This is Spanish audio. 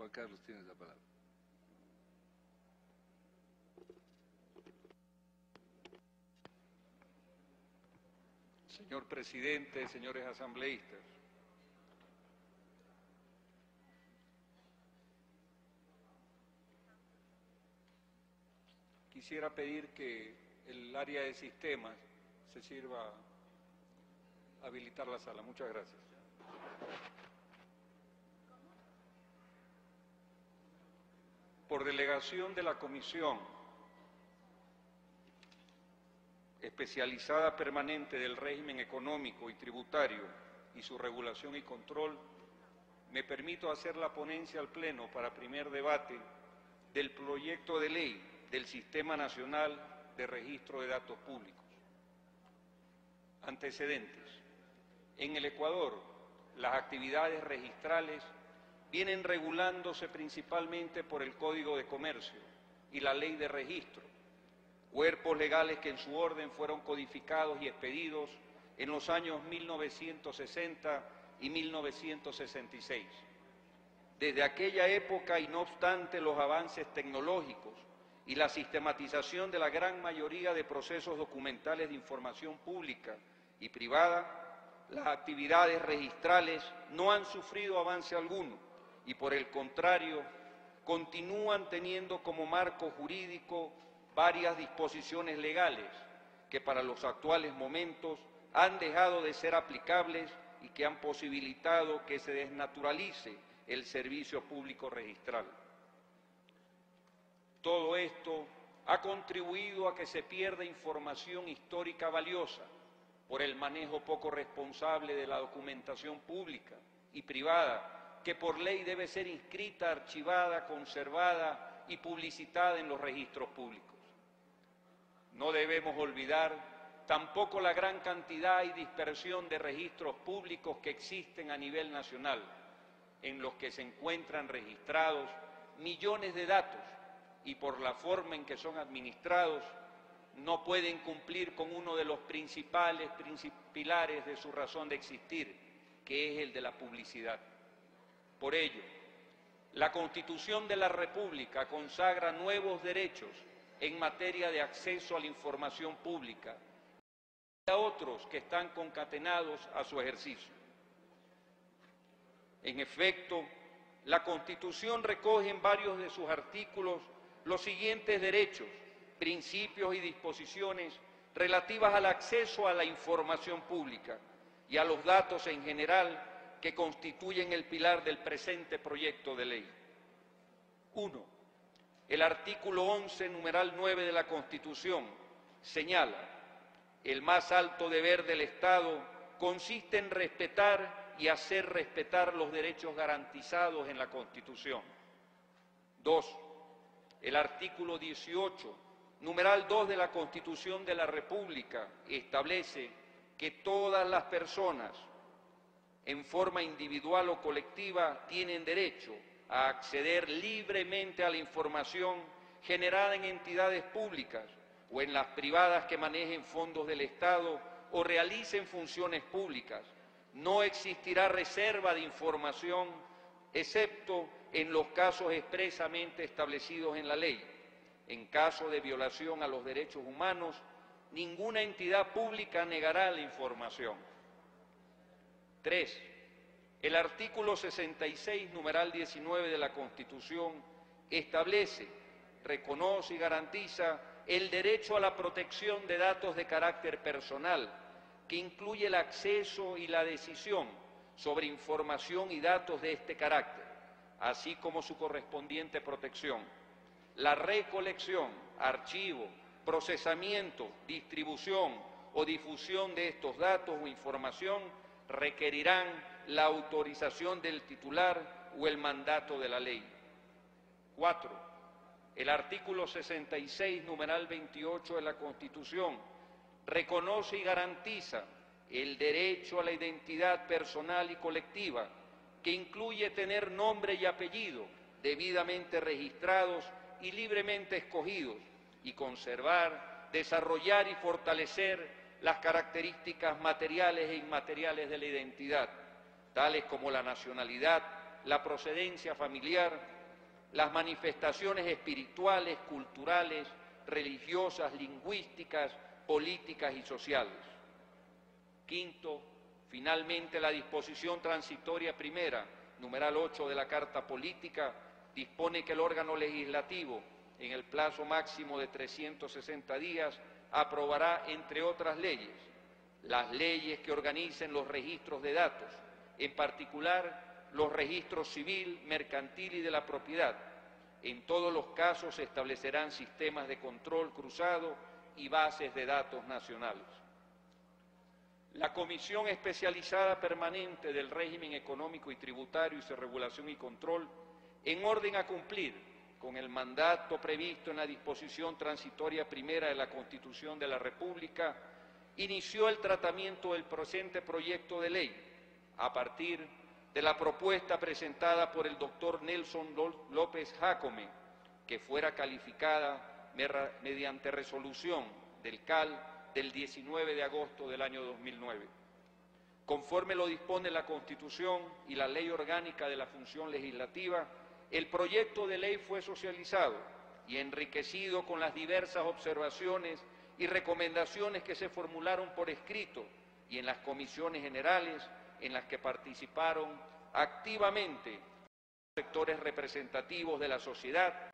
Juan Carlos, tienes la palabra. Señor presidente, señores asambleístas, quisiera pedir que el área de sistemas se sirva a habilitar la sala. Muchas gracias. Por delegación de la Comisión Especializada Permanente del Régimen Económico y Tributario y su regulación y control, me permito hacer la ponencia al Pleno para primer debate del proyecto de ley del Sistema Nacional de Registro de Datos Públicos. Antecedentes. En el Ecuador, las actividades registrales vienen regulándose principalmente por el Código de Comercio y la Ley de Registro, cuerpos legales que en su orden fueron codificados y expedidos en los años 1960 y 1966. Desde aquella época, y no obstante los avances tecnológicos y la sistematización de la gran mayoría de procesos documentales de información pública y privada, las actividades registrales no han sufrido avance alguno y, por el contrario, continúan teniendo como marco jurídico varias disposiciones legales que para los actuales momentos han dejado de ser aplicables y que han posibilitado que se desnaturalice el servicio público registral. Todo esto ha contribuido a que se pierda información histórica valiosa por el manejo poco responsable de la documentación pública y privada, que por ley debe ser inscrita, archivada, conservada y publicitada en los registros públicos. No debemos olvidar tampoco la gran cantidad y dispersión de registros públicos que existen a nivel nacional, en los que se encuentran registrados millones de datos y por la forma en que son administrados no pueden cumplir con uno de los principales pilares de su razón de existir, que es el de la publicidad. Por ello, la Constitución de la República consagra nuevos derechos en materia de acceso a la información pública y a otros que están concatenados a su ejercicio. En efecto, la Constitución recoge en varios de sus artículos los siguientes derechos, principios y disposiciones relativas al acceso a la información pública y a los datos en general que constituyen el pilar del presente proyecto de ley. 1. El artículo 11, numeral 9 de la Constitución señala: el más alto deber del Estado consiste en respetar y hacer respetar los derechos garantizados en la Constitución. 2. El artículo 18, numeral 2 de la Constitución de la República establece que todas las personas, en forma individual o colectiva, tienen derecho a acceder libremente a la información generada en entidades públicas o en las privadas que manejen fondos del Estado o realicen funciones públicas. No existirá reserva de información, excepto en los casos expresamente establecidos en la ley. En caso de violación a los derechos humanos, ninguna entidad pública negará la información. 3. El artículo 66, numeral 19 de la Constitución establece, reconoce y garantiza el derecho a la protección de datos de carácter personal, que incluye el acceso y la decisión sobre información y datos de este carácter, así como su correspondiente protección. La recolección, archivo, procesamiento, distribución o difusión de estos datos o información requerirán la autorización del titular o el mandato de la ley. 4. El artículo 66, numeral 28 de la Constitución reconoce y garantiza el derecho a la identidad personal y colectiva, que incluye tener nombre y apellido debidamente registrados y libremente escogidos, y conservar, desarrollar y fortalecer las características materiales e inmateriales de la identidad, tales como la nacionalidad, la procedencia familiar, las manifestaciones espirituales, culturales, religiosas, lingüísticas, políticas y sociales. Quinto, finalmente, la disposición transitoria primera, numeral 8 de la Carta Política, dispone que el órgano legislativo, en el plazo máximo de 360 días, aprobará, entre otras leyes, las leyes que organicen los registros de datos, en particular los registros civil, mercantil y de la propiedad. En todos los casos se establecerán sistemas de control cruzado y bases de datos nacionales. La Comisión Especializada Permanente del Régimen Económico y Tributario y su Regulación y Control, en orden a cumplir con el mandato previsto en la disposición transitoria primera de la Constitución de la República, inició el tratamiento del presente proyecto de ley a partir de la propuesta presentada por el doctor Nelson López Jácome, que fuera calificada mediante resolución del CAL del 19 de agosto del año 2009. Conforme lo dispone la Constitución y la Ley Orgánica de la Función Legislativa, el proyecto de ley fue socializado y enriquecido con las diversas observaciones y recomendaciones que se formularon por escrito y en las comisiones generales en las que participaron activamente sectores representativos de la sociedad,